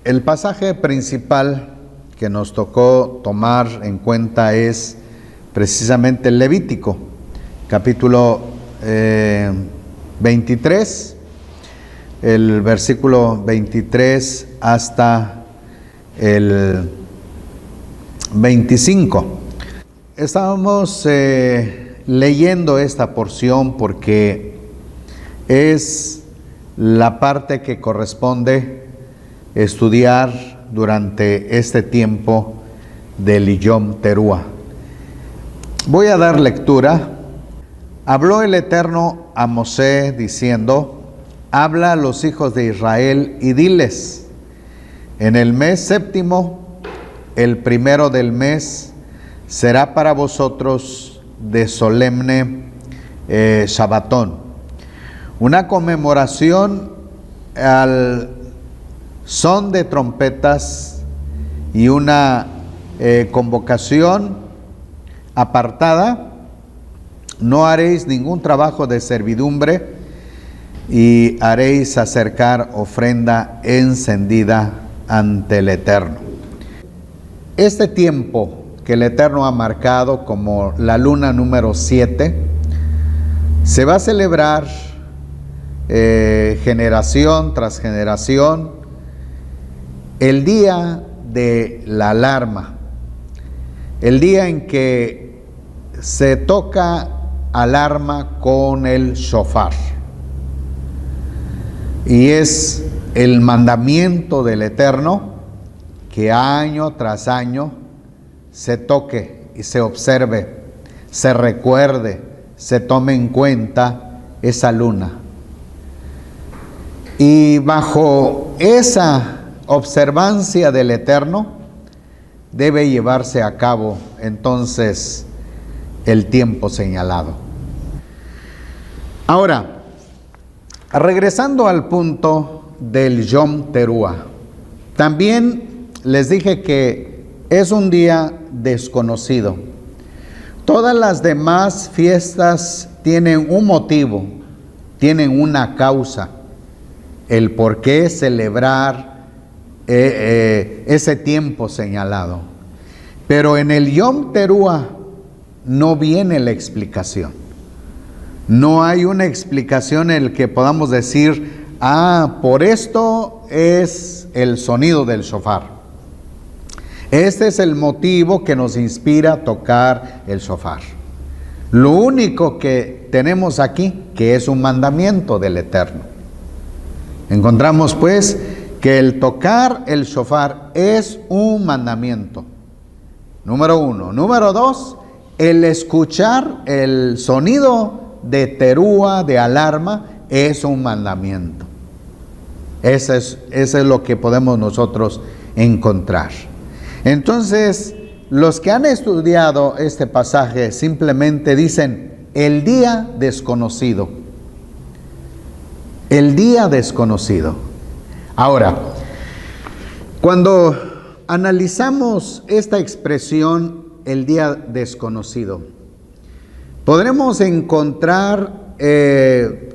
El pasaje principal que nos tocó tomar en cuenta es precisamente el Levítico, capítulo 23, el versículo 23 hasta el 25. Estábamos leyendo esta porción porque es la parte que corresponde estudiar durante este tiempo del Yom Teruah. Voy a dar lectura. Habló el Eterno a Mosé diciendo: habla a los hijos de Israel y diles: en el mes séptimo, el primero del mes, será para vosotros de solemne Shabbatón, una conmemoración al son de trompetas y una convocación apartada. No haréis ningún trabajo de servidumbre y haréis acercar ofrenda encendida ante el Eterno. Este tiempo que el Eterno ha marcado como la luna número 7 se va a celebrar generación tras generación el día de la alarma, el día en que se toca alarma con el shofar. Y es el mandamiento del Eterno que año tras año se toque y se observe, se recuerde, se tome en cuenta esa luna. Y bajo esa observancia del Eterno debe llevarse a cabo entonces el tiempo señalado. Ahora, regresando al punto del Yom Teruah, también les dije que es un día desconocido. Todas las demás fiestas tienen un motivo, tienen una causa, el por qué celebrar ese tiempo señalado. Pero en el Yom Teruah no viene la explicación. No hay una explicación en la que podamos decir: por esto es el sonido del shofar. Este es el motivo que nos inspira a tocar el shofar. Lo único que tenemos aquí, que es un mandamiento del Eterno. Encontramos pues que el tocar el shofar es un mandamiento. Número 1. Número 2, el escuchar el sonido de teruah, de alarma, es un mandamiento. Eso es lo que podemos nosotros encontrar. Entonces, los que han estudiado este pasaje simplemente dicen: el día desconocido. El día desconocido. Ahora, cuando analizamos esta expresión, el día desconocido, podremos encontrar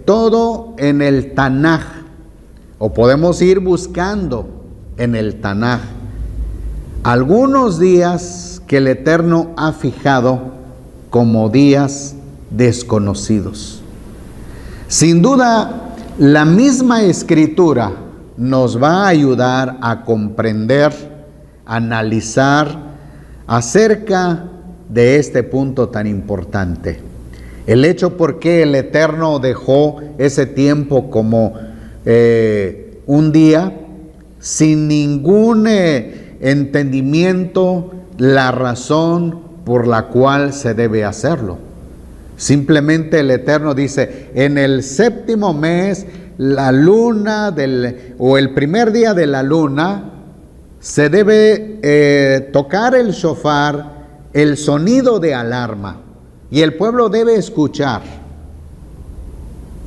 todo en el Tanaj, o podemos ir buscando en el Tanaj algunos días que el Eterno ha fijado como días desconocidos. Sin duda, la misma Escritura nos va a ayudar a comprender, analizar acerca de este punto tan importante. El hecho por qué el Eterno dejó ese tiempo como un día sin ningún entendimiento, la razón por la cual se debe hacerlo. Simplemente el Eterno dice: en el séptimo mes, la luna o el primer día de la luna, se debe tocar el shofar, el sonido de alarma, y el pueblo debe escuchar.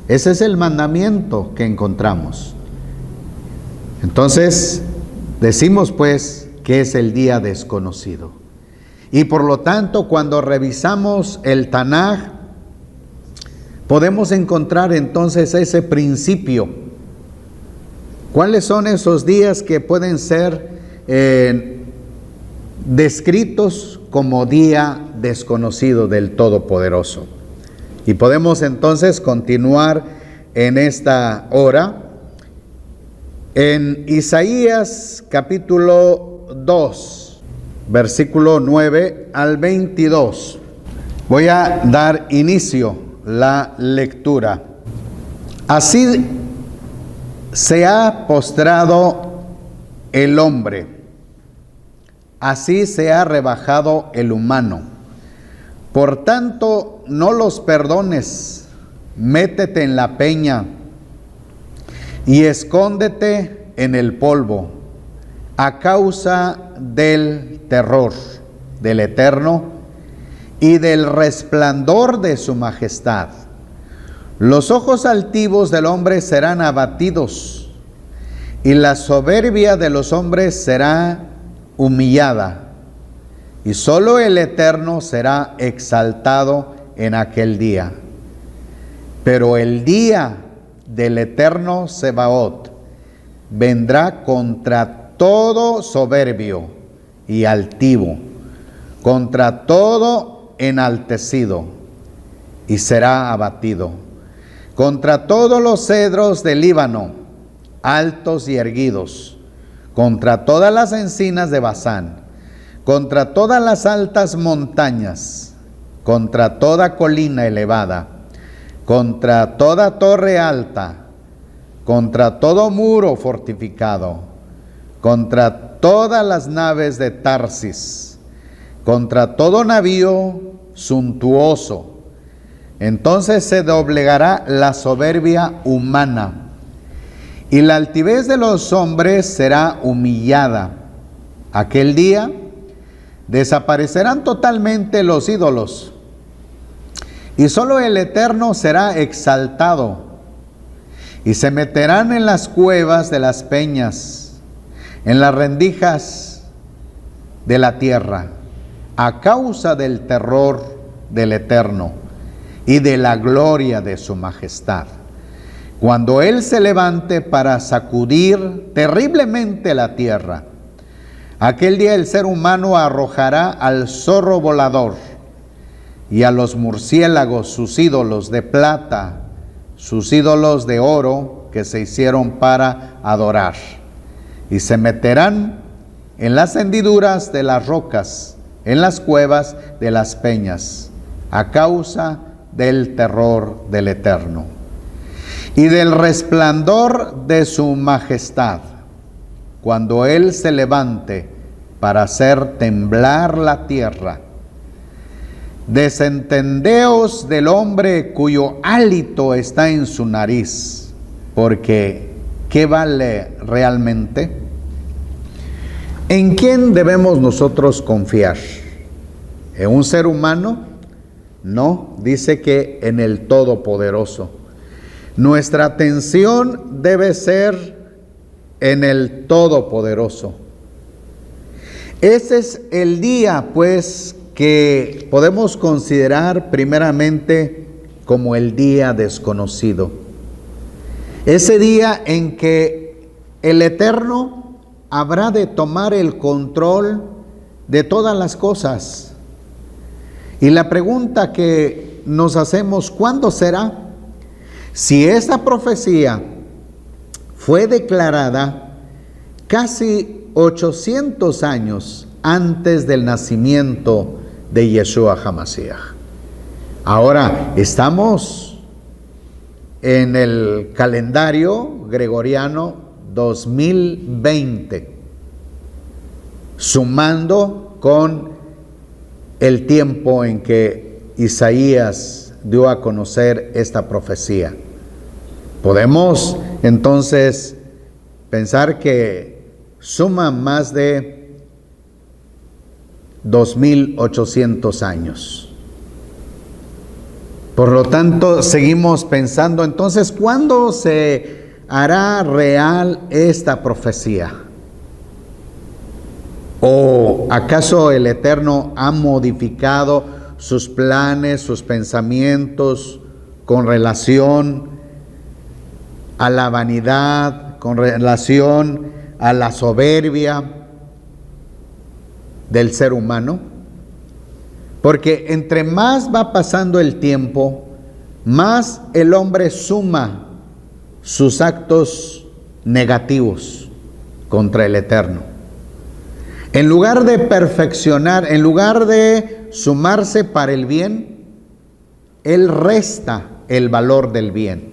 Ese es el mandamiento que encontramos. Entonces, decimos pues que es el día desconocido. Y por lo tanto, cuando revisamos el Tanaj, podemos encontrar entonces ese principio ¿Cuáles son esos días que pueden ser descritos como día desconocido del Todopoderoso? Y podemos entonces continuar en esta hora en Isaías capítulo 2, versículo 9 al 22. Voy a dar inicio la lectura. Así se ha postrado el hombre, así se ha rebajado el humano. Por tanto, no los perdones, métete en la peña y escóndete en el polvo, a causa del terror del Eterno y del resplandor de su majestad. Los ojos altivos del hombre serán abatidos, y la soberbia de los hombres será humillada, y solo el Eterno será exaltado en aquel día. Pero el día del Eterno Sebaot vendrá contra todo soberbio y altivo, contra todo enaltecido, y será abatido, contra todos los cedros del Líbano, altos y erguidos, contra todas las encinas de Basán, contra todas las altas montañas, contra toda colina elevada, contra toda torre alta, contra todo muro fortificado, contra todas las naves de Tarsis, contra todo navío suntuoso. Entonces se doblegará la soberbia humana, y la altivez de los hombres será humillada. Aquel día desaparecerán totalmente los ídolos, y solo el Eterno será exaltado, y se meterán en las cuevas de las peñas, en las rendijas de la tierra, a causa del terror del Eterno y de la gloria de su majestad, cuando Él se levante para sacudir terriblemente la tierra. Aquel día el ser humano arrojará al zorro volador y a los murciélagos sus ídolos de plata, sus ídolos de oro que se hicieron para adorar, y se meterán en las hendiduras de las rocas, en las cuevas de las peñas, a causa del terror del Eterno y del resplandor de su majestad, cuando Él se levante para hacer temblar la tierra. Desentendeos del hombre cuyo hálito está en su nariz, porque ¿qué vale realmente? ¿En quién debemos nosotros confiar? ¿En un ser humano? No, dice que en el Todopoderoso. Nuestra atención debe ser en el Todopoderoso. Ese es el día, pues, que podemos considerar primeramente como el día desconocido. Ese día en que el Eterno habrá de tomar el control de todas las cosas. Y la pregunta que nos hacemos, ¿cuándo será? Si esta profecía fue declarada casi 800 años antes del nacimiento de Yeshua HaMashiach. Ahora estamos en el calendario gregoriano 2020, sumando con el tiempo en que Isaías dio a conocer esta profecía. Podemos entonces pensar que suma más de 2800 años. Por lo tanto, seguimos pensando, entonces, ¿cuándo se hará real esta profecía? ¿O acaso el Eterno ha modificado sus planes, sus pensamientos con relación a la vanidad con relación a la soberbia del ser humano, porque entre más va pasando el tiempo, más el hombre suma sus actos negativos contra el Eterno. En lugar de perfeccionar, en lugar de sumarse para el bien, él resta el valor del bien.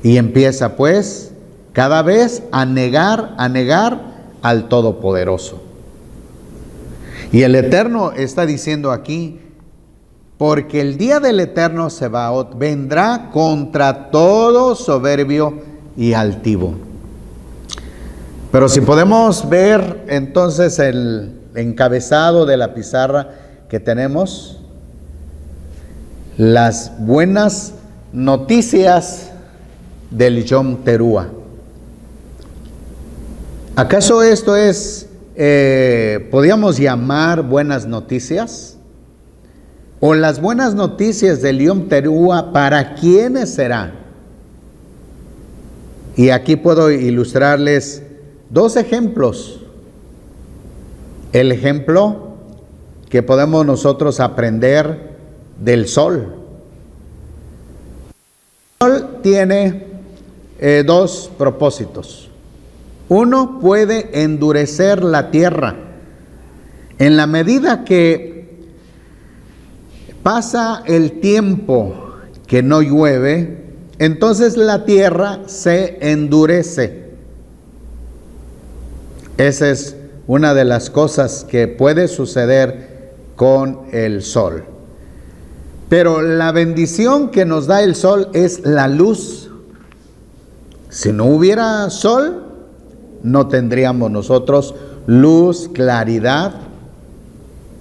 Y empieza pues cada vez a negar al Todopoderoso. Y el Eterno está diciendo aquí, porque el día del Eterno Sebaot vendrá contra todo soberbio y altivo. Pero si podemos ver entonces el encabezado de la pizarra que tenemos, las buenas noticias del Yom Teruah. ¿Acaso esto es, podríamos llamar buenas noticias? ¿O las buenas noticias del Yom Teruah para quiénes serán? Y aquí puedo ilustrarles dos ejemplos. El ejemplo que podemos nosotros aprender del sol. El sol tiene dos propósitos. Uno, puede endurecer la tierra. En la medida que pasa el tiempo que no llueve, entonces la tierra se endurece. Esa es una de las cosas que puede suceder con el sol. Pero la bendición que nos da el sol es la luz. Si no hubiera sol, no tendríamos nosotros luz, claridad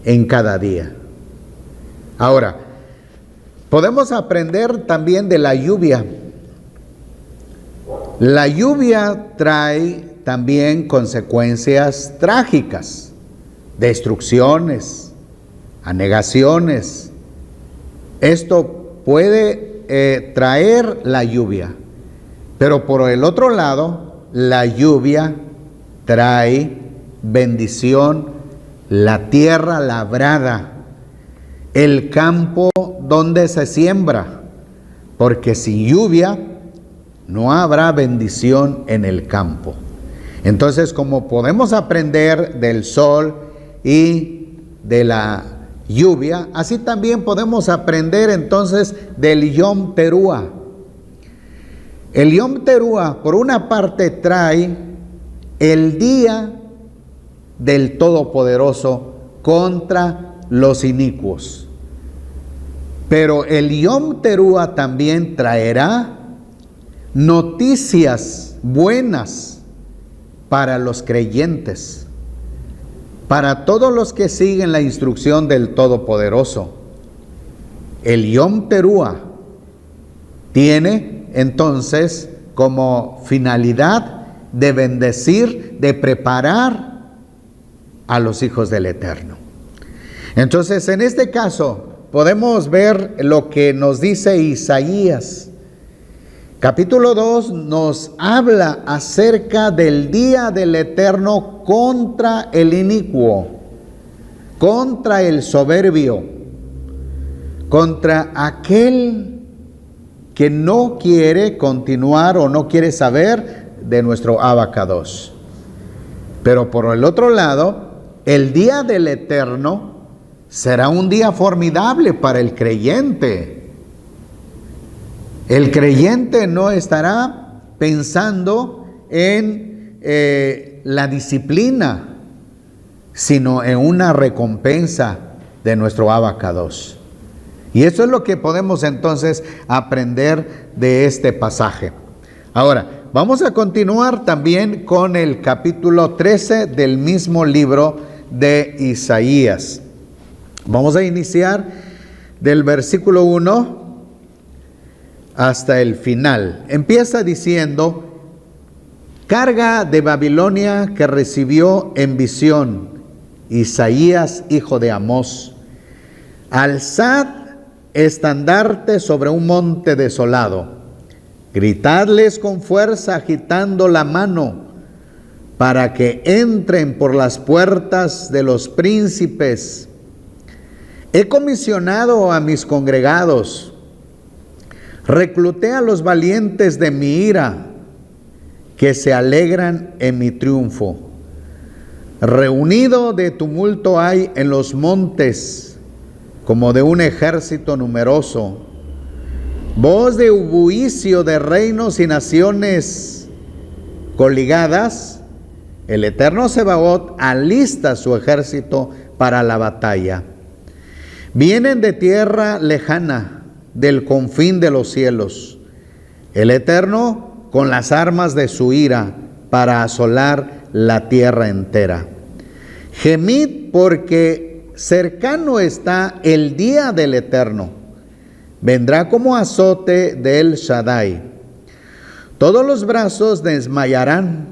en cada día. Ahora, podemos aprender también de la lluvia. La lluvia trae también consecuencias trágicas, destrucciones, anegaciones. Esto puede traer la lluvia, pero por el otro lado, la lluvia trae bendición, la tierra labrada, el campo donde se siembra, porque sin lluvia no habrá bendición en el campo. Entonces, como podemos aprender del sol y de la lluvia, así también podemos aprender entonces del Yom Teruah. El Yom Teruah, por una parte, trae el día del Todopoderoso contra los inicuos. Pero el Yom Teruah también traerá noticias buenas para los creyentes, para todos los que siguen la instrucción del Todopoderoso. El Yom Teruah tiene entonces como finalidad de bendecir, de preparar a los hijos del Eterno. Entonces, en este caso, podemos ver lo que nos dice Isaías. Capítulo 2 nos habla acerca del día del Eterno contra el inicuo, contra el soberbio, contra aquel que no quiere continuar o no quiere saber de nuestro Abacados. Pero por el otro lado, el día del Eterno será un día formidable para el creyente. El creyente no estará pensando en la disciplina, sino en una recompensa de nuestro Abacados. Y eso es lo que podemos entonces aprender de este pasaje. Ahora, vamos a continuar también con el capítulo 13 del mismo libro de Isaías. Vamos a iniciar del versículo 1 hasta el final. Empieza diciendo: carga de Babilonia que recibió en visión Isaías, hijo de Amós. Alzad estandarte sobre un monte desolado, Gritadles con fuerza agitando la mano, para que entren por las puertas de los príncipes. He comisionado a mis congregados, recluté a los valientes de mi ira, que se alegran en mi triunfo. Reunido de tumulto hay en los montes, como de un ejército numeroso. Voz de bullicio de reinos y naciones coligadas. El eterno Sebaot alista su ejército para la batalla. Vienen de tierra lejana, del confín de los cielos. El Eterno con las armas de su ira para asolar la tierra entera. Gemid porque cercano está el día del Eterno. Vendrá como azote del Shaddai. Todos los brazos desmayarán,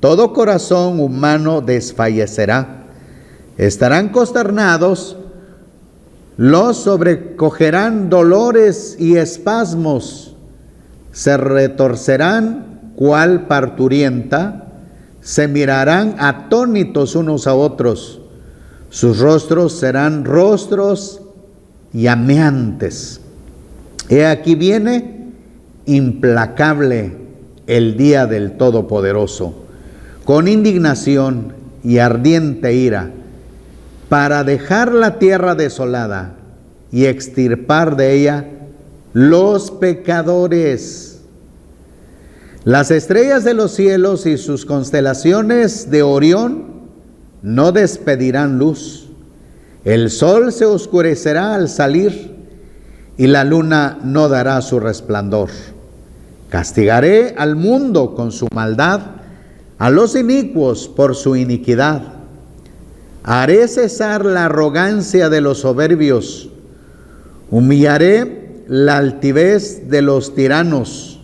todo corazón humano desfallecerá. Estarán consternados, los sobrecogerán dolores y espasmos, se retorcerán cual parturienta, se mirarán atónitos unos a otros, sus rostros serán rostros llameantes. He aquí viene implacable el día del Todopoderoso, con indignación y ardiente ira, para dejar la tierra desolada y extirpar de ella los pecadores. Las estrellas de los cielos y sus constelaciones de Orión no despedirán luz. El sol se oscurecerá al salir y la luna no dará su resplandor. Castigaré al mundo con su maldad, a los inicuos por su iniquidad. Haré cesar la arrogancia de los soberbios, humillaré la altivez de los tiranos,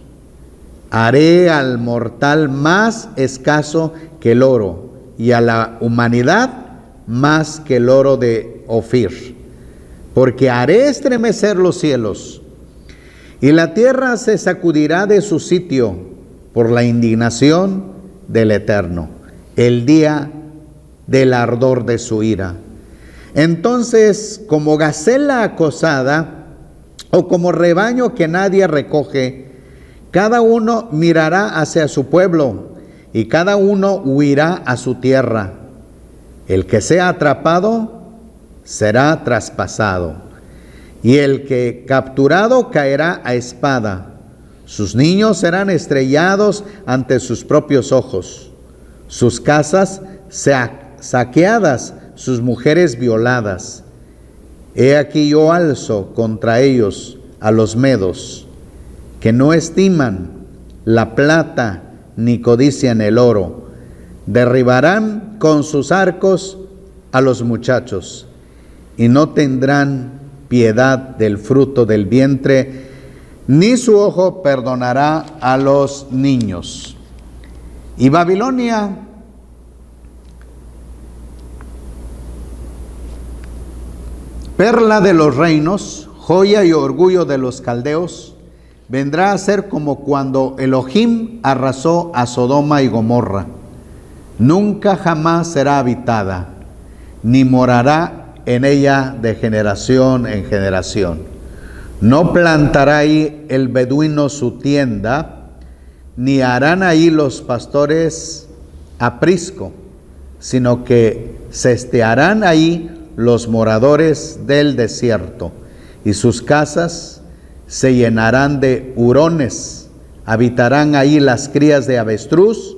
haré al mortal más escaso que el oro, y a la humanidad más que el oro de Ofir, porque haré estremecer los cielos, y la tierra se sacudirá de su sitio por la indignación del Eterno, el día del ardor de su ira. Entonces, como gacela acosada, o como rebaño que nadie recoge, cada uno mirará hacia su pueblo, y cada uno huirá a su tierra. El que sea atrapado será traspasado, y el que capturado caerá a espada. Sus niños serán estrellados ante sus propios ojos, sus casas saqueadas, sus mujeres violadas. He aquí yo alzo contra ellos a los medos, que no estiman la plata ni codician el oro. Derribarán con sus arcos a los muchachos, y no tendrán piedad del fruto del vientre, ni su ojo perdonará a los niños. Y Babilonia, perla de los reinos, joya y orgullo de los caldeos, vendrá a ser como cuando Elohim arrasó a Sodoma y Gomorra. Nunca jamás será habitada, ni morará en ella de generación en generación. No plantará ahí el beduino su tienda, ni harán ahí los pastores aprisco, sino que cestearán ahí los moradores del desierto, y sus casas se llenarán de hurones. Habitarán ahí las crías de avestruz,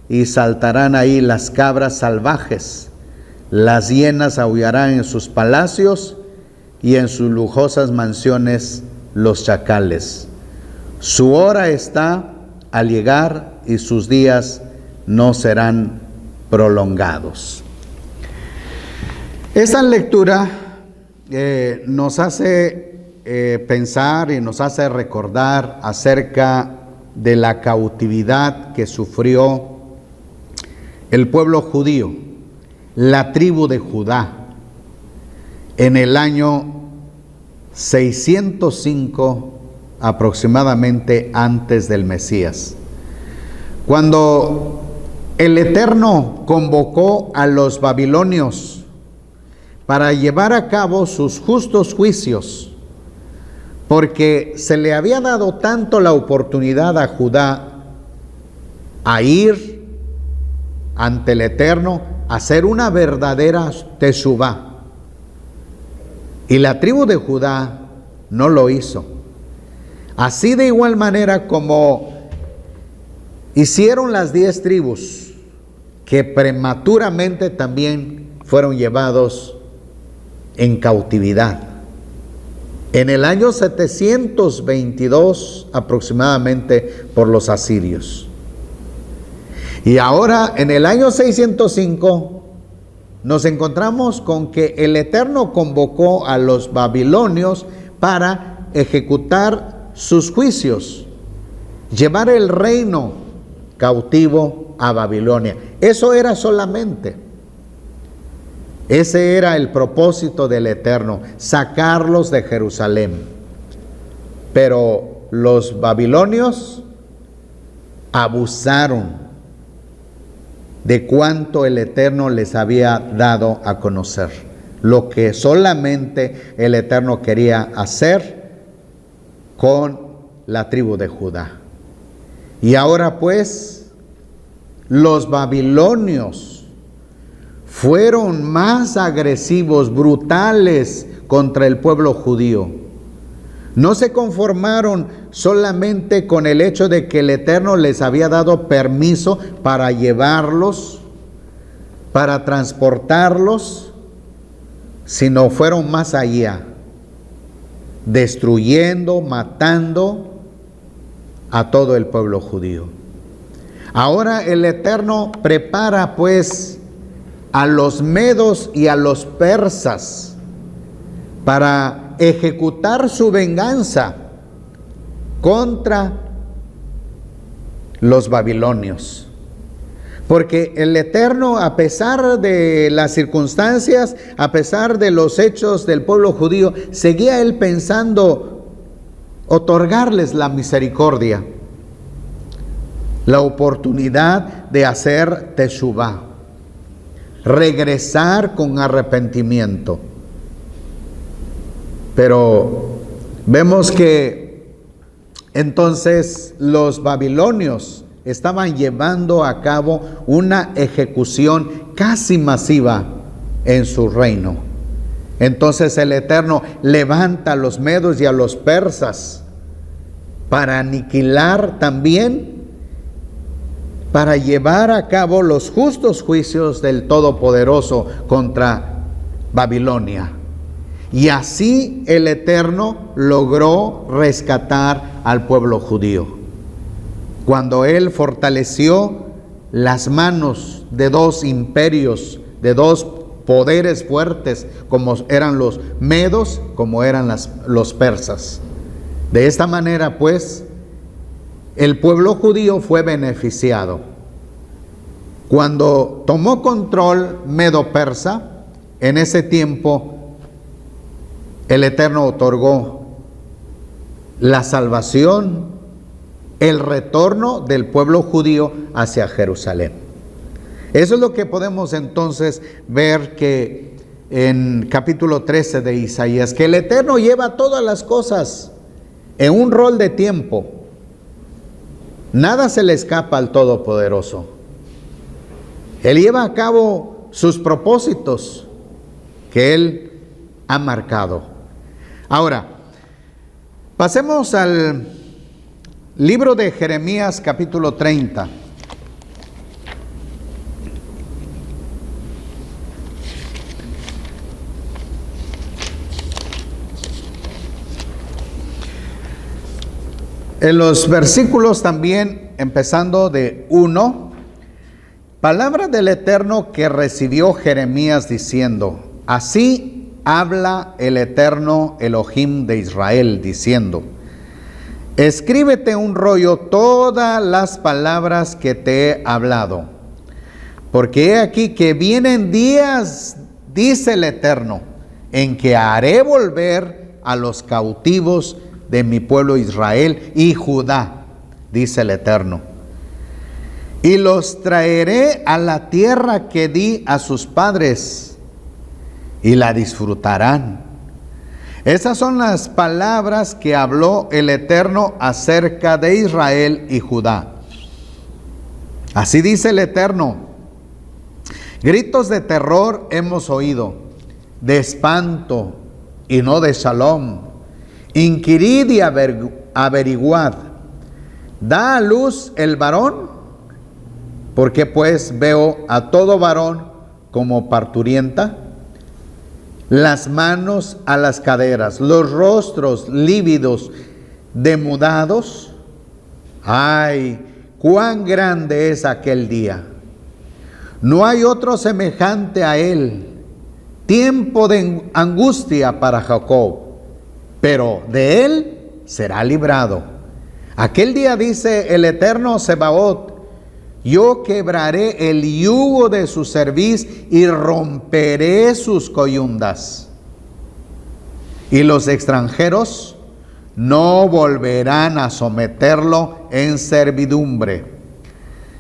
y saltarán ahí las cabras salvajes. Las hienas aullarán en sus palacios, y en sus lujosas mansiones los chacales. Su hora está al llegar, y sus días no serán prolongados. Esta lectura nos hace pensar y nos hace recordar acerca de la cautividad que sufrió el pueblo judío, la tribu de Judá, en el año 605 aproximadamente antes del Mesías. Cuando el Eterno convocó a los babilonios para llevar a cabo sus justos juicios, porque se le había dado tanto la oportunidad a Judá a ir ante el Eterno, a hacer una verdadera teshuvá. Y la tribu de Judá no lo hizo. Así de igual manera como hicieron las 10 tribus, que prematuramente también fueron llevados en cautividad. En el año 722 aproximadamente por los asirios. Y ahora en el año 605 nos encontramos con que el Eterno convocó a los babilonios para ejecutar sus juicios, llevar el reino cautivo a Babilonia. Eso era solamente. Ese era el propósito del Eterno, sacarlos de Jerusalén. Pero los babilonios abusaron de cuánto el Eterno les había dado a conocer, lo que solamente el Eterno quería hacer con la tribu de Judá. Y ahora pues, los babilonios fueron más agresivos, brutales contra el pueblo judío. No se conformaron solamente con el hecho de que el Eterno les había dado permiso para llevarlos, para transportarlos, sino fueron más allá, destruyendo, matando a todo el pueblo judío. Ahora el Eterno prepara pues a los medos y a los persas para ejecutar su venganza contra los babilonios. Porque el Eterno, a pesar de las circunstancias, a pesar de los hechos del pueblo judío, seguía él pensando otorgarles la misericordia, la oportunidad de hacer teshuvá, regresar con arrepentimiento. Pero vemos que entonces los babilonios estaban llevando a cabo una ejecución casi masiva en su reino. Entonces el Eterno levanta a los medos y a los persas para aniquilar también, para llevar a cabo los justos juicios del Todopoderoso contra Babilonia. Y así el Eterno logró rescatar al pueblo judío, cuando Él fortaleció las manos de dos imperios, de dos poderes fuertes, como eran los medos, como eran los persas. De esta manera, pues, el pueblo judío fue beneficiado. Cuando tomó control medo-persa, en ese tiempo, el Eterno otorgó la salvación, el retorno del pueblo judío hacia Jerusalén. Eso es lo que podemos entonces ver que en capítulo 13 de Isaías, que el Eterno lleva todas las cosas en un rol de tiempo. Nada se le escapa al Todopoderoso. Él lleva a cabo sus propósitos que Él ha marcado. Ahora, pasemos al libro de Jeremías capítulo 30. En los versículos también, empezando de 1, palabra del Eterno que recibió Jeremías diciendo: así habla el Eterno Elohim de Israel, diciendo: escríbete un rollo todas las palabras que te he hablado, porque he aquí que vienen días, dice el Eterno, en que haré volver a los cautivos de mi pueblo Israel y Judá, dice el Eterno. Y los traeré a la tierra que di a sus padres, y la disfrutarán. Esas son las palabras que habló el Eterno acerca de Israel y Judá. Así dice el Eterno: gritos de terror hemos oído, de espanto y no de shalom. Inquirid y averiguad. ¿Da a luz el varón? Porque pues veo a todo varón como parturienta, las manos a las caderas, los rostros lívidos, demudados. ¡Ay, cuán grande es aquel día! No hay otro semejante a él. Tiempo de angustia para Jacob, pero de él será librado. Aquel día, dice el Eterno Sebaot: yo quebraré el yugo de su cerviz y romperé sus coyundas. Y los extranjeros no volverán a someterlo en servidumbre,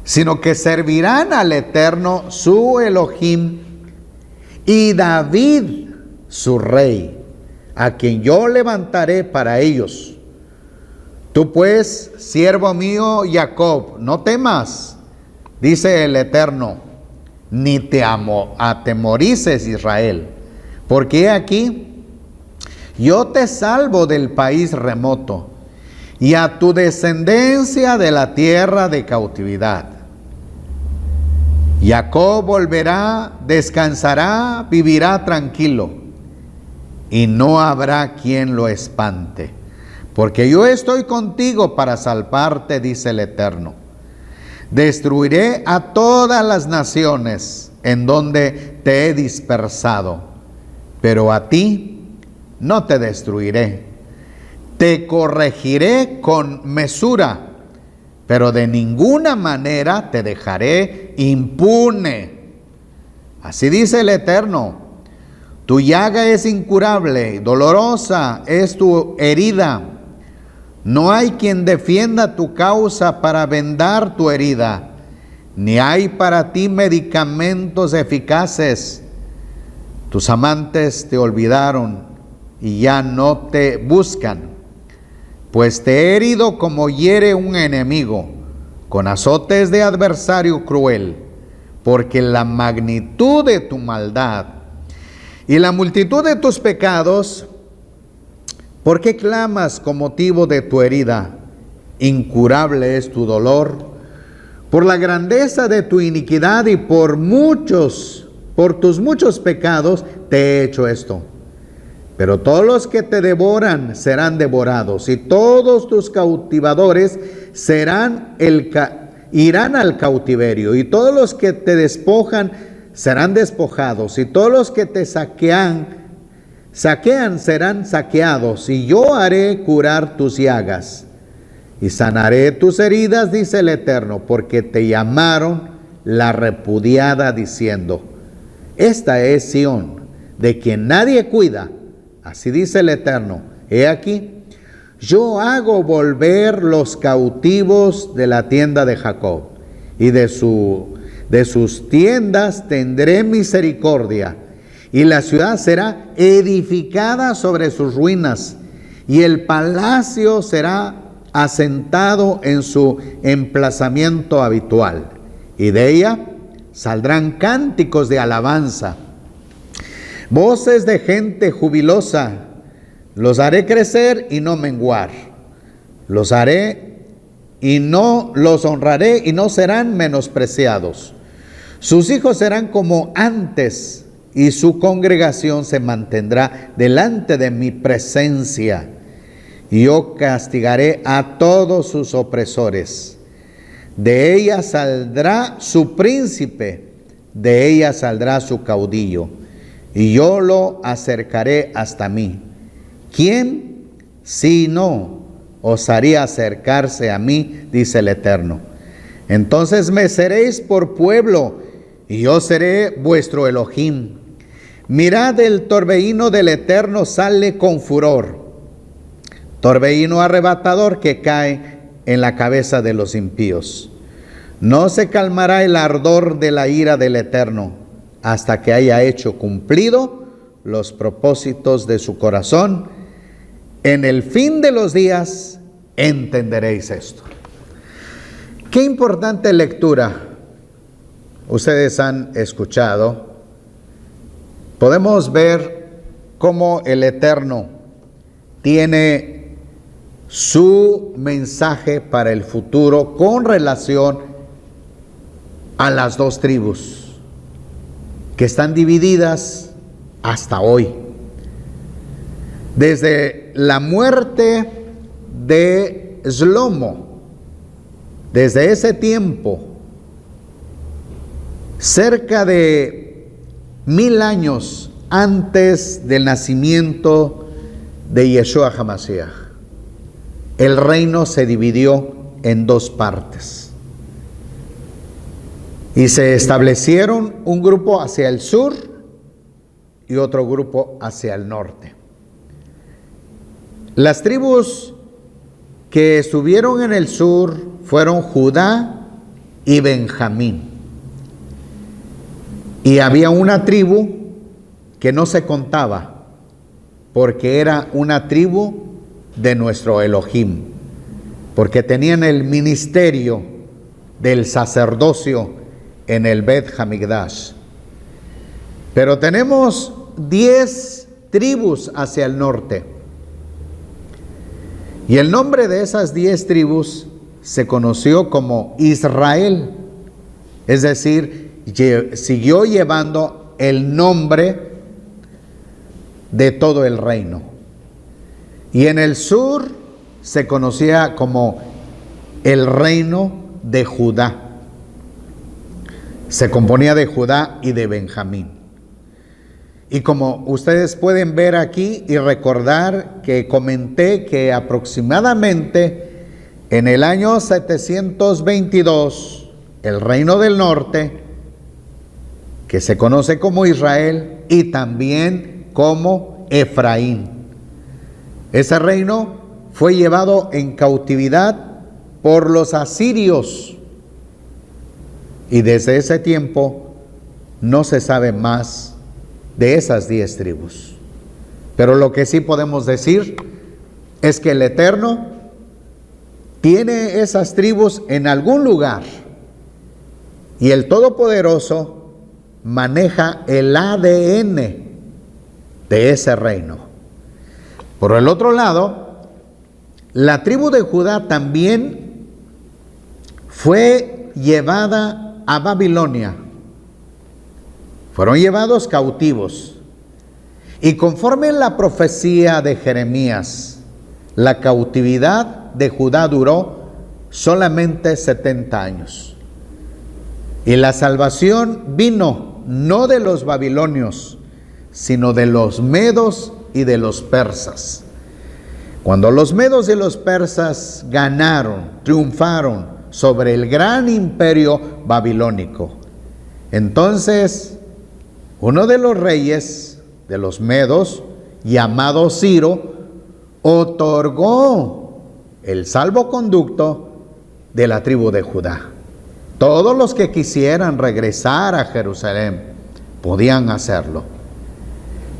sino que servirán al Eterno su Elohim y David su rey, a quien yo levantaré para ellos. Tú pues, siervo mío Jacob, no temas, dice el Eterno, ni te atemorices, Israel, porque he aquí, yo te salvo del país remoto y a tu descendencia de la tierra de cautividad. Jacob volverá, descansará, vivirá tranquilo, y no habrá quien lo espante, porque yo estoy contigo para salvarte, dice el Eterno. Destruiré a todas las naciones en donde te he dispersado, pero a ti no te destruiré. Te corregiré con mesura, pero de ninguna manera te dejaré impune. Así dice el Eterno: tu llaga es incurable, dolorosa es tu herida. No hay quien defienda tu causa para vendar tu herida, ni hay para ti medicamentos eficaces. Tus amantes te olvidaron y ya no te buscan, pues te he herido como hiere un enemigo, con azotes de adversario cruel, porque la magnitud de tu maldad y la multitud de tus pecados. ¿Por qué clamas con motivo de tu herida? Incurable es tu dolor. Por la grandeza de tu iniquidad y por tus muchos pecados te he hecho esto. Pero todos los que te devoran serán devorados, y todos tus cautivadores irán al cautiverio, y todos los que te despojan serán despojados, y todos los que te saquean serán saqueados, y yo haré curar tus llagas y sanaré tus heridas, dice el Eterno, porque te llamaron la repudiada, diciendo: esta es Sión, de quien nadie cuida. Así dice el Eterno: he aquí, yo hago volver los cautivos de la tienda de Jacob, y de sus tiendas tendré misericordia. Y la ciudad será edificada sobre sus ruinas, y el palacio será asentado en su emplazamiento habitual. Y de ella saldrán cánticos de alabanza, voces de gente jubilosa. Los haré crecer y no menguar. Los honraré y no serán menospreciados. Sus hijos serán como antes, y su congregación se mantendrá delante de mi presencia. Y yo castigaré a todos sus opresores. De ella saldrá su príncipe, de ella saldrá su caudillo, y yo lo acercaré hasta mí. ¿Quién, si no, osaría acercarse a mí? Dice el Eterno. Entonces me seréis por pueblo, y yo seré vuestro Elohim. Mirad, el torbellino del Eterno sale con furor. torbellino arrebatador que cae en la cabeza de los impíos. No se calmará el ardor de la ira del Eterno hasta que haya hecho cumplido los propósitos de su corazón. En el fin de los días entenderéis esto. Qué importante lectura ustedes han escuchado. Podemos ver cómo el Eterno tiene su mensaje para el futuro con relación a las dos tribus que están divididas hasta hoy. Desde la muerte de Shlomo, desde ese tiempo, cerca de 1000 años antes del nacimiento de Yeshua HaMashiach, el reino se dividió en dos partes. Y se establecieron un grupo hacia el sur y otro grupo hacia el norte. Las tribus que estuvieron en el sur fueron Judá y Benjamín. Y había una tribu que no se contaba, porque era una tribu de nuestro Elohim, porque tenían el ministerio del sacerdocio en el Bet Hamikdash. Pero tenemos 10 tribus hacia el norte. Y el nombre de esas 10 tribus se conoció como Israel. Es decir, siguió llevando el nombre de todo el reino. Y en el sur se conocía como el reino de Judá. Se componía de Judá y de Benjamín. Y como ustedes pueden ver aquí y recordar que comenté que aproximadamente en el año 722, el reino del norte, que se conoce como Israel y también como Efraín, ese reino fue llevado en cautividad por los asirios. Y desde ese tiempo no se sabe más de esas 10 tribus. Pero lo que sí podemos decir es que el Eterno tiene esas tribus en algún lugar y el Todopoderoso maneja el ADN de ese reino. Por el otro lado, la tribu de Judá también fue llevada a Babilonia. Fueron llevados cautivos. Y conforme la profecía de Jeremías, la cautividad de Judá duró solamente 70 años. Y la salvación vino no de los babilonios, sino de los medos y de los persas. Cuando los medos y los persas ganaron, triunfaron sobre el gran imperio babilónico, entonces uno de los reyes de los medos, llamado Ciro, otorgó el salvoconducto de la tribu de Judá. Todos los que quisieran regresar a Jerusalén podían hacerlo.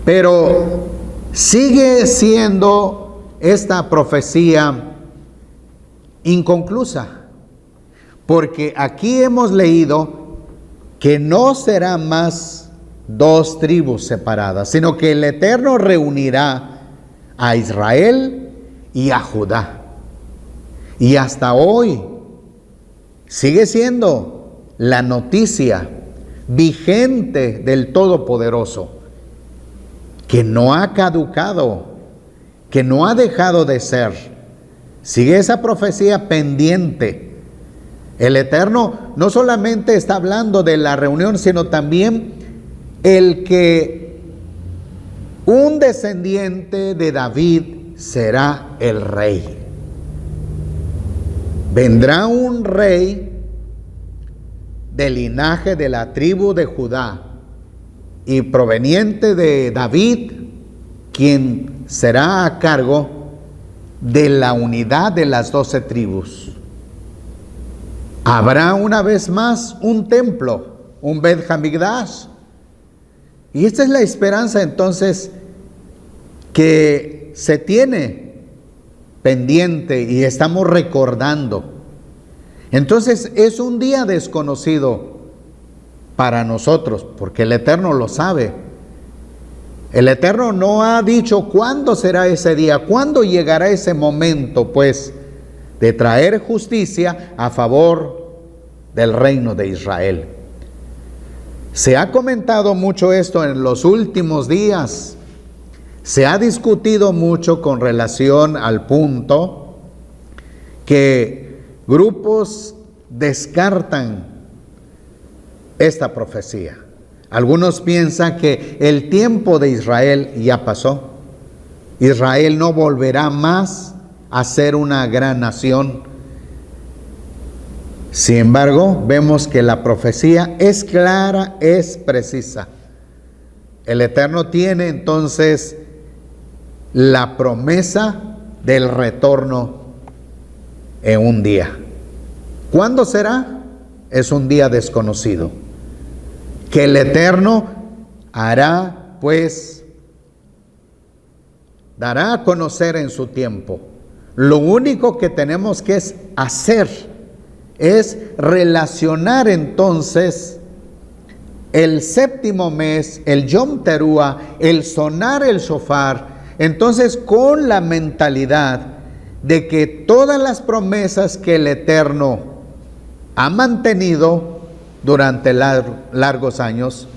Pero sigue siendo esta profecía inconclusa, porque aquí hemos leído que no será más 2 tribus separadas, sino que el Eterno reunirá a Israel y a Judá. Y hasta hoy sigue siendo la noticia vigente del Todopoderoso, que no ha caducado, que no ha dejado de ser. Sigue esa profecía pendiente. El Eterno no solamente está hablando de la reunión, sino también el que un descendiente de David será el rey. Vendrá un rey del linaje de la tribu de Judá y proveniente de David, quien será a cargo de la unidad de las 12 tribus. Habrá una vez más un templo, un Bet Hamikdash. Y esta es la esperanza entonces que se tiene pendiente y estamos recordando. Entonces es un día desconocido para nosotros, porque el Eterno lo sabe. El Eterno no ha dicho cuándo será ese día, cuándo llegará ese momento, pues, de traer justicia a favor del reino de Israel. Se ha comentado mucho esto en los últimos días. Se ha discutido mucho con relación al punto que grupos descartan esta profecía. Algunos piensan que el tiempo de Israel ya pasó. Israel no volverá más a ser una gran nación. Sin embargo, vemos que la profecía es clara, es precisa. El Eterno tiene entonces la promesa del retorno en un día. ¿Cuándo será? Es un día desconocido, que el Eterno hará, pues, dará a conocer en su tiempo. Lo único que tenemos que hacer es relacionar entonces el séptimo mes, el Yom Teruah, el sonar el shofar, entonces con la mentalidad de que todas las promesas que el Eterno ha mantenido durante largos años,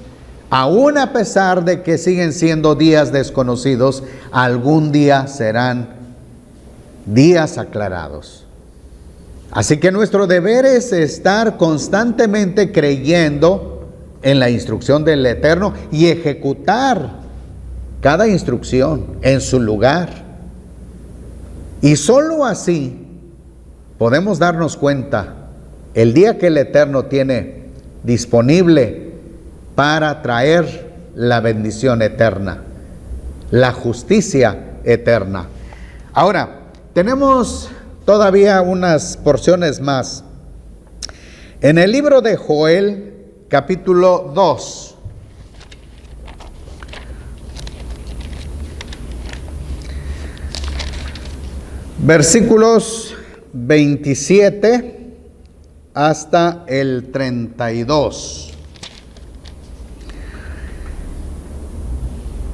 aún a pesar de que siguen siendo días desconocidos, algún día serán días aclarados. Así que nuestro deber es estar constantemente creyendo en la instrucción del Eterno y ejecutar cada instrucción en su lugar. Y solo así podemos darnos cuenta el día que el Eterno tiene disponible para traer la bendición eterna, la justicia eterna. Ahora, tenemos todavía unas porciones más. En el libro de Joel, capítulo 2. Versículos 27 hasta el 32.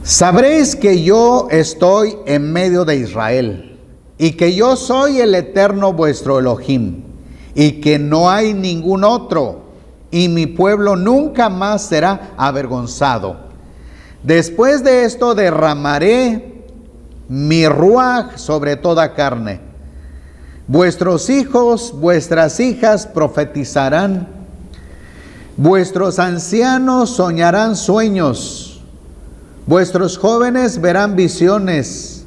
Sabréis que yo estoy en medio de Israel, y que yo soy el Eterno vuestro Elohim, y que no hay ningún otro, y mi pueblo nunca más será avergonzado. Después de esto derramaré mi ruaj sobre toda carne. Vuestros hijos, vuestras hijas profetizarán. Vuestros ancianos soñarán sueños. Vuestros jóvenes verán visiones.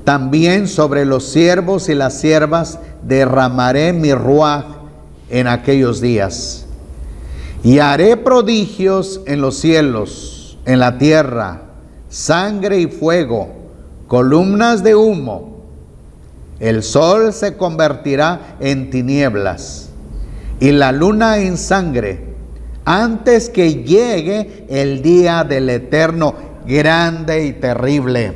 También sobre los siervos y las siervas derramaré mi ruaj en aquellos días. Y haré prodigios en los cielos, en la tierra, sangre y fuego, columnas de humo. El sol se convertirá en tinieblas y la luna en sangre, antes que llegue el día del Eterno grande y terrible.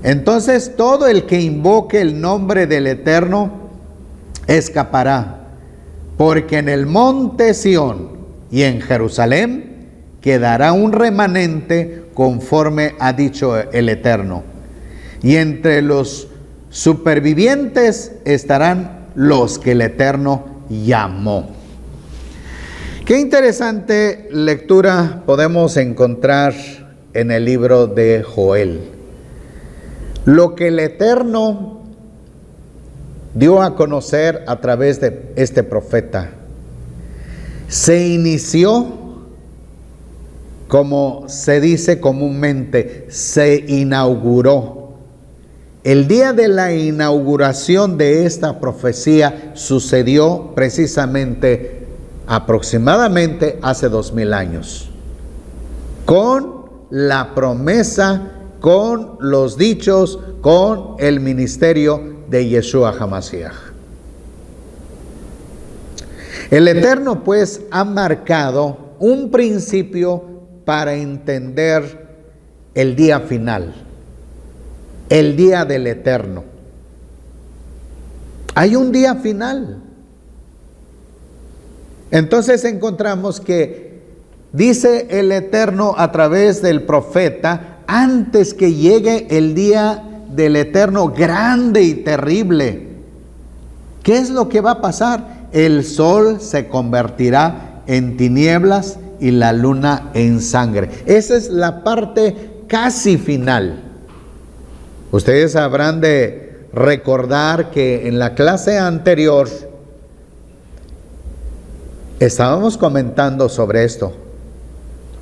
Entonces todo el que invoque el nombre del Eterno escapará, porque en el monte Sión y en Jerusalén quedará un remanente conforme ha dicho el Eterno. Y entre los supervivientes estarán los que el Eterno llamó. Qué interesante lectura podemos encontrar en el libro de Joel. Lo que el Eterno dio a conocer a través de este profeta se inició, como se dice comúnmente, se inauguró. El día de la inauguración de esta profecía sucedió precisamente aproximadamente hace 2000 años, con la promesa, con los dichos, con el ministerio de Yeshua HaMashiach. El Eterno pues ha marcado un principio para entender el día final, el día del Eterno. Hay un día final. Entonces encontramos que dice el Eterno a través del profeta, antes que llegue el día del Eterno grande y terrible, ¿qué es lo que va a pasar? El sol se convertirá en tinieblas y la luna en sangre. Esa es la parte casi final. Ustedes habrán de recordar que en la clase anterior estábamos comentando sobre esto,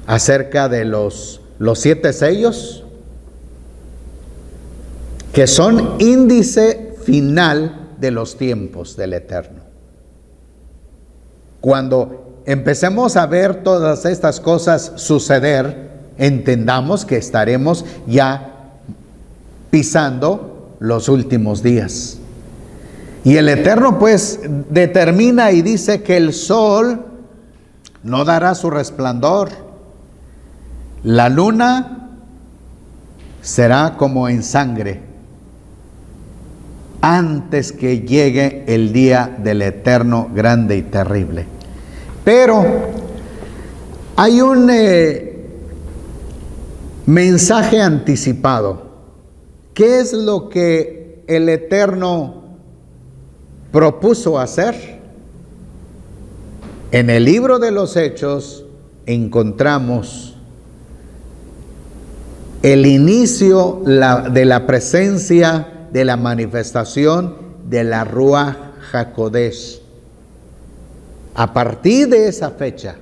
acerca de los 7 sellos, que son índice final de los tiempos del Eterno. Cuando empecemos a ver todas estas cosas suceder, entendamos que estaremos ya pisando los últimos días. Y el Eterno pues determina y dice que el sol no dará su resplandor, la luna será como en sangre, antes que llegue el día del Eterno grande y terrible. Pero hay un mensaje anticipado. ¿Qué es lo que el Eterno propuso hacer? En el libro de los Hechos encontramos el inicio de la presencia, de la manifestación de la Ruach HaKodesh. A partir de esa fecha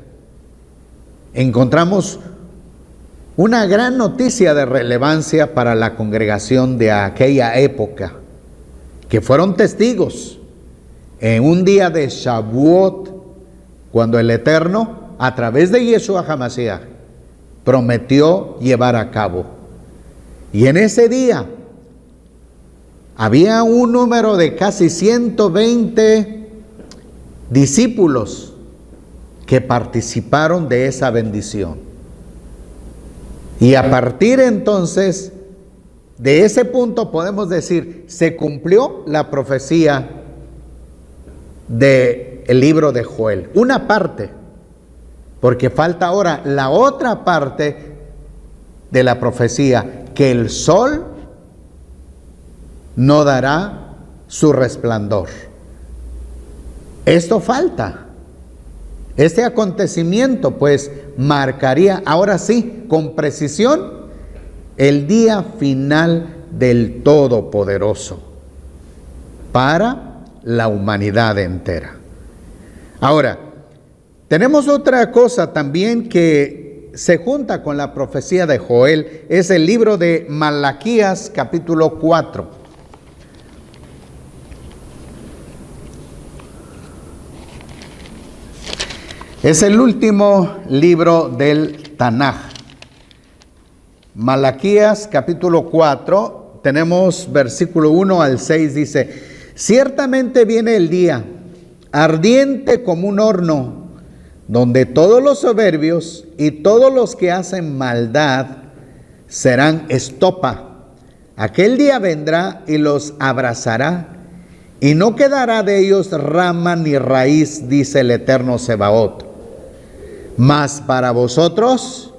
encontramos una gran noticia de relevancia para la congregación de aquella época, que fueron testigos en un día de Shavuot, cuando el Eterno, a través de Yeshua HaMashiach, prometió llevar a cabo. Y en ese día había un número de casi 120 discípulos que participaron de esa bendición. Y a partir entonces de ese punto podemos decir, se cumplió la profecía del libro de Joel. Una parte, porque falta ahora la otra parte de la profecía, que el sol no dará su resplandor. Esto falta. Este acontecimiento pues marcaría ahora sí con precisión el día final del Todopoderoso para la humanidad entera. Ahora, tenemos otra cosa también que se junta con la profecía de Joel, es el libro de Malaquías capítulo 4. Es el último libro del Tanaj. Malaquías capítulo 4, tenemos versículo 1 al 6, dice: ciertamente viene el día, ardiente como un horno, donde todos los soberbios y todos los que hacen maldad serán estopa. Aquel día vendrá y los abrazará, y no quedará de ellos rama ni raíz, dice el Eterno Sebaot. Mas para vosotros,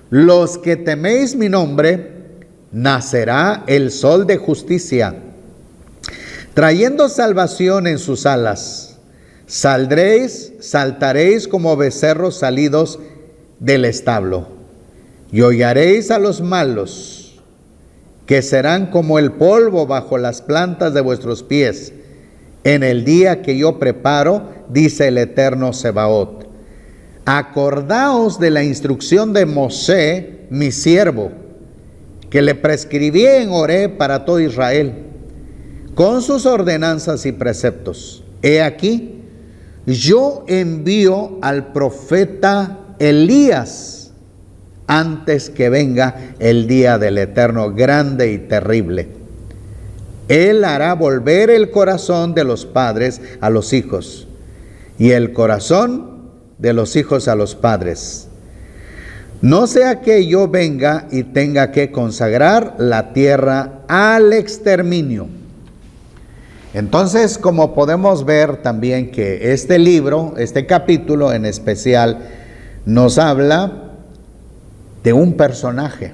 los que teméis mi nombre, nacerá el sol de justicia, trayendo salvación en sus alas. Saltaréis como becerros salidos del establo, y hollaréis a los malos, que serán como el polvo bajo las plantas de vuestros pies, en el día que yo preparo, dice el Eterno Sebaot. Acordaos de la instrucción de Mosé, mi siervo, que le prescribí en Horeb para todo Israel, con sus ordenanzas y preceptos. He aquí, yo envío al profeta Elías antes que venga el día del Eterno grande y terrible. Él hará volver el corazón de los padres a los hijos, y el corazón de los hijos a los padres. No sea que yo venga y tenga que consagrar la tierra al exterminio. Entonces, como podemos ver también que este libro, este capítulo en especial, nos habla de un personaje.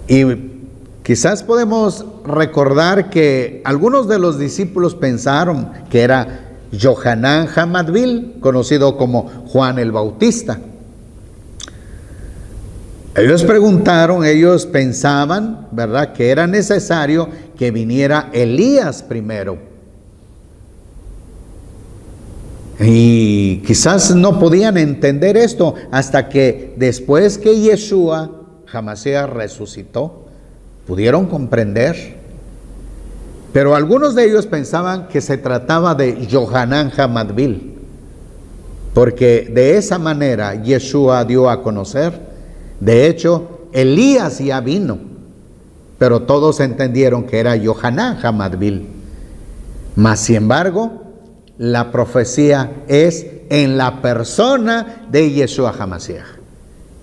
Y quizás podemos recordar que algunos de los discípulos pensaron que era Yohanan Hamadbil, conocido como Juan el Bautista. Ellos pensaban, ¿verdad?, que era necesario que viniera Elías primero. Y quizás no podían entender esto hasta que después que Yeshua HaMashiach resucitó, pudieron comprender. Pero algunos de ellos pensaban que se trataba de Yohanan Hamadbil, porque de esa manera Yeshua dio a conocer. De hecho, Elías ya vino, pero todos entendieron que era Yohanan Hamadbil. Mas, sin embargo, la profecía es en la persona de Yeshua HaMashiach.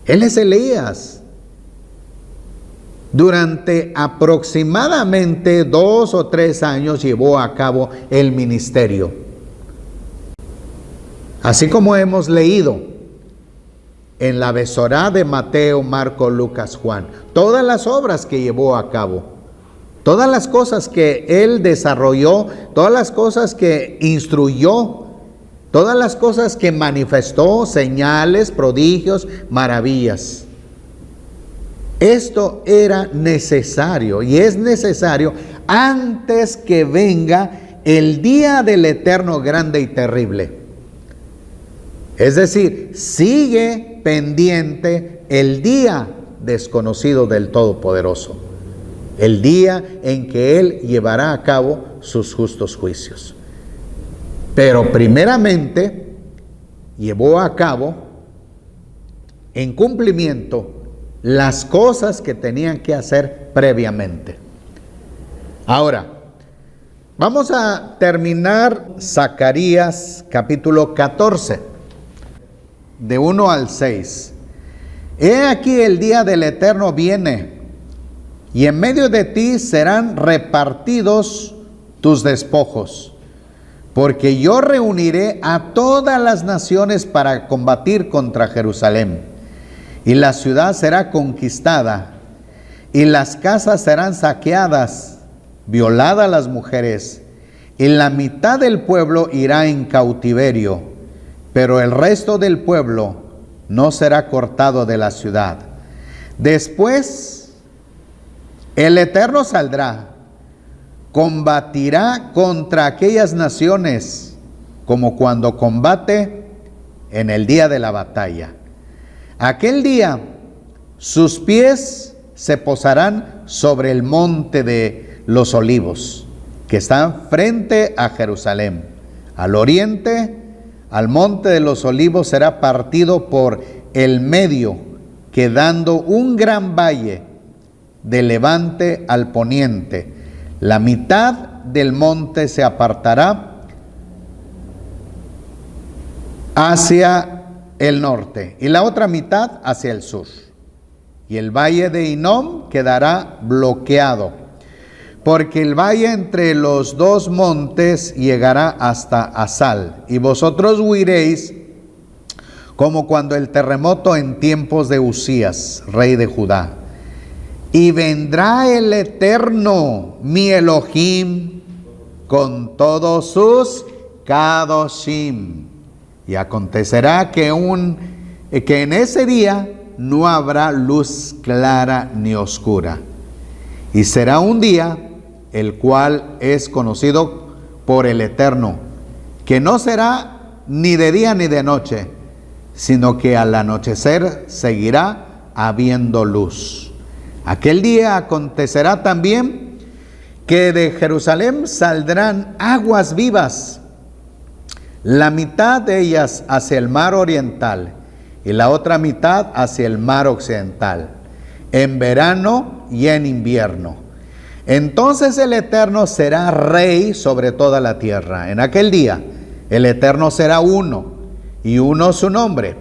Él es Elías. Durante aproximadamente 2 o 3 años llevó a cabo el ministerio. Así como hemos leído en la Besorá de Mateo, Marco, Lucas, Juan, todas las obras que llevó a cabo, todas las cosas que él desarrolló, todas las cosas que instruyó, todas las cosas que manifestó, señales, prodigios, maravillas. Esto era necesario y es necesario antes que venga el día del eterno grande y terrible. Es decir, sigue pendiente el día desconocido del Todopoderoso, el día en que Él llevará a cabo sus justos juicios. Pero primeramente llevó a cabo en cumplimiento las cosas que tenían que hacer previamente. Ahora, vamos a terminar Zacarías capítulo 14. De 1 al 6. He aquí el día del Eterno viene, y en medio de ti serán repartidos tus despojos, porque yo reuniré a todas las naciones para combatir contra Jerusalén, y la ciudad será conquistada, y las casas serán saqueadas, violadas las mujeres, y la mitad del pueblo irá en cautiverio, pero el resto del pueblo no será cortado de la ciudad. Después el Eterno saldrá, combatirá contra aquellas naciones, como cuando combate en el día de la batalla. Aquel día sus pies se posarán sobre el monte de los olivos, que está frente a Jerusalén, al oriente. Al monte de los olivos será partido por el medio, quedando un gran valle de levante al poniente. La mitad del monte se apartará hacia el norte y la otra mitad hacia el sur. Y el valle de Hinnom quedará bloqueado, porque el valle entre los dos montes llegará hasta Asal, y vosotros huiréis como cuando el terremoto en tiempos de Usías, rey de Judá. Y vendrá el Eterno, mi Elohim, con todos sus Kadoshim. Y acontecerá que en ese día no habrá luz clara ni oscura. Y será un día el cual es conocido por el Eterno, que no será ni de día ni de noche, sino que al anochecer seguirá habiendo luz. Aquel día acontecerá también que de Jerusalén saldrán aguas vivas, la mitad de ellas hacia el mar oriental y la otra mitad hacia el mar occidental, en verano y en invierno. Entonces el Eterno será rey sobre toda la tierra. En aquel día el Eterno será uno, y uno su nombre.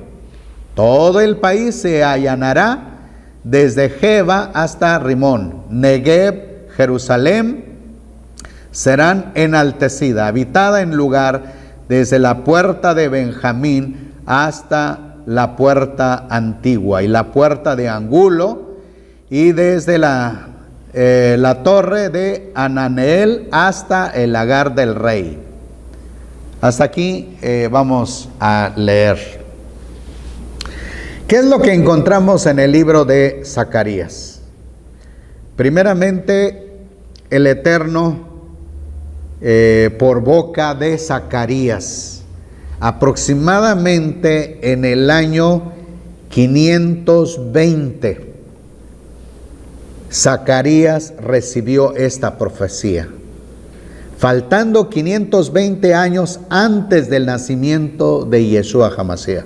Todo el país se allanará desde Jeba hasta Rimón. Negev, Jerusalén serán enaltecida, habitada en lugar desde la puerta de Benjamín hasta la puerta antigua y la puerta de Angulo, y desde la torre de Ananeel hasta el lagar del rey. Hasta aquí vamos a leer. ¿Qué es lo que encontramos en el libro de Zacarías? Primeramente, el Eterno, por boca de Zacarías, aproximadamente en el año 520, Zacarías recibió esta profecía, faltando 520 años antes del nacimiento de Yeshua HaMashiach.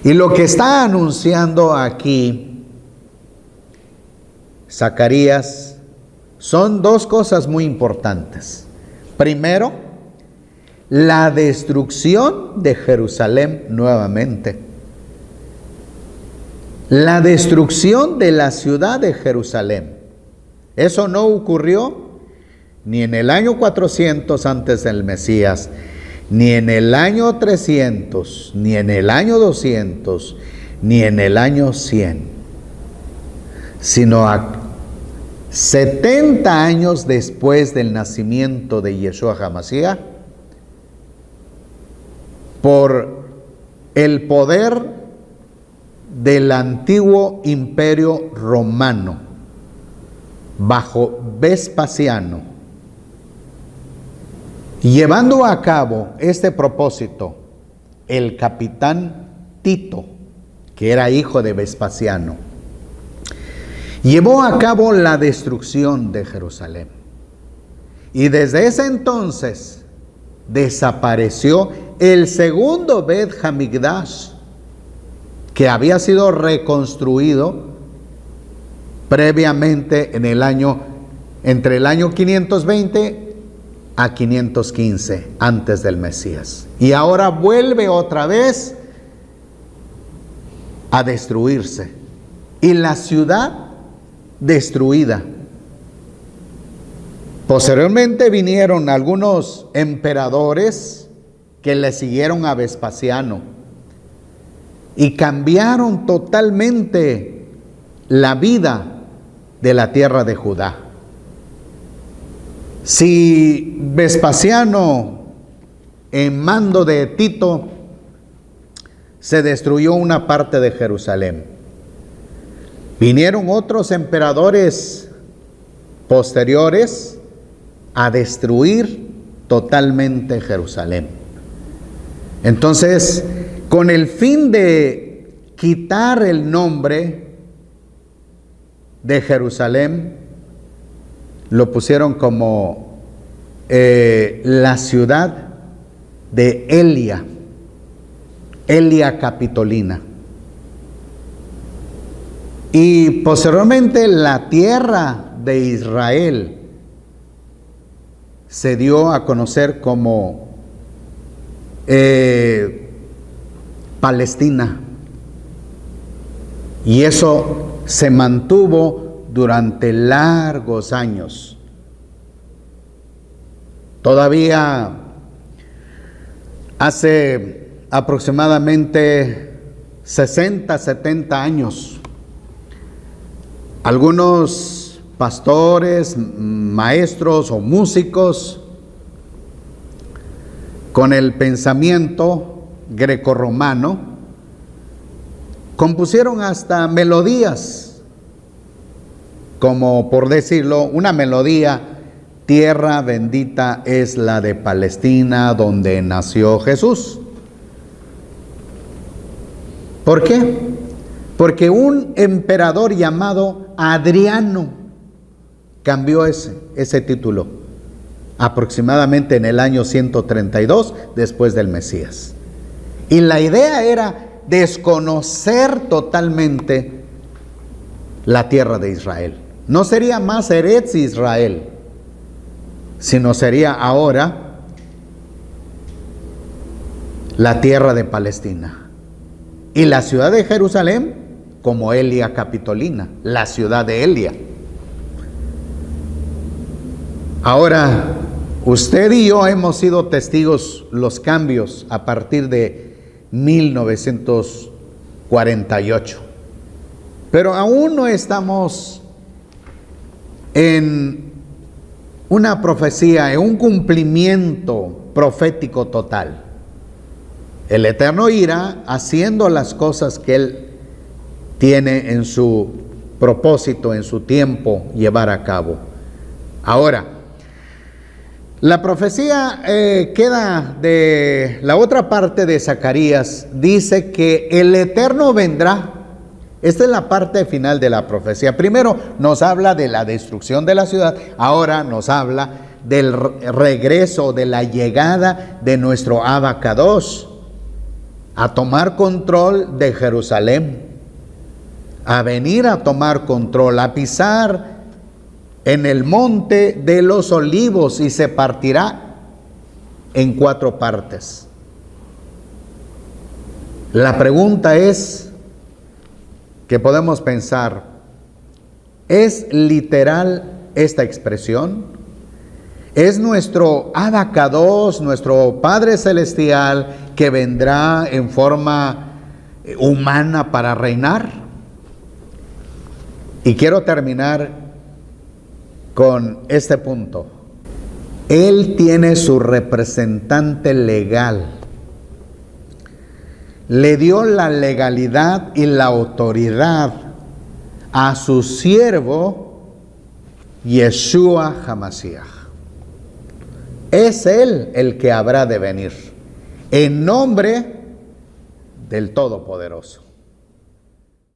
Y lo que está anunciando aquí Zacarías son dos cosas muy importantes. Primero, la destrucción de Jerusalén nuevamente. La destrucción de la ciudad de Jerusalén. Eso no ocurrió ni en el año 400 antes del Mesías, ni en el año 300, ni en el año 200, ni en el año 100, sino a 70 años después del nacimiento de Yeshua HaMashiach, por el poder del antiguo imperio romano, bajo Vespasiano, llevando a cabo este propósito, el capitán Tito, que era hijo de Vespasiano, llevó a cabo la destrucción de Jerusalén. Y desde ese entonces desapareció el segundo Bet Hamikdash, que había sido reconstruido previamente entre el año 520 a 515 antes del Mesías. Y ahora vuelve otra vez a destruirse. Y la ciudad destruida. Posteriormente vinieron algunos emperadores que le siguieron a Vespasiano y cambiaron totalmente la vida de la tierra de Judá. Si Vespasiano, en mando de Tito, se destruyó una parte de Jerusalén, vinieron otros emperadores posteriores a destruir totalmente Jerusalén. Entonces, con el fin de quitar el nombre de Jerusalén, lo pusieron como la ciudad de Elia Capitolina. Y posteriormente la tierra de Israel se dio a conocer como Palestina. Y eso se mantuvo durante largos años. Todavía hace aproximadamente 60, 70 años, algunos pastores, maestros o músicos con el pensamiento grecorromano compusieron hasta melodías, como por decirlo, una melodía: tierra bendita es la de Palestina, donde nació Jesús. ¿Por qué? Porque un emperador llamado Adriano cambió ese título, aproximadamente en el año 132 después del Mesías. Y la idea era desconocer totalmente la tierra de Israel. No sería más Eretz Israel, sino sería ahora la tierra de Palestina. Y la ciudad de Jerusalén como Elia Capitolina, la ciudad de Elia. Ahora, usted y yo hemos sido testigos los cambios a partir de 1948. Pero aún no estamos en una profecía, en un cumplimiento profético total. El Eterno irá haciendo las cosas que Él tiene en su propósito, en su tiempo, llevar a cabo. Ahora, la profecía queda de la otra parte de Zacarías, dice que el Eterno vendrá. Esta es la parte final de la profecía. Primero nos habla de la destrucción de la ciudad, ahora nos habla del regreso, de la llegada de nuestro Abacados a tomar control de Jerusalén, a venir a tomar control, a pisar en el monte de los olivos y se partirá en 4 partes. La pregunta es, que podemos pensar, ¿es literal esta expresión? ¿Es nuestro Abacados, nuestro Padre Celestial, que vendrá en forma humana para reinar? Y quiero terminar con este punto. Él tiene su representante legal. Le dio la legalidad y la autoridad a su siervo Yeshua HaMashiach. Es Él el que habrá de venir en nombre del Todopoderoso.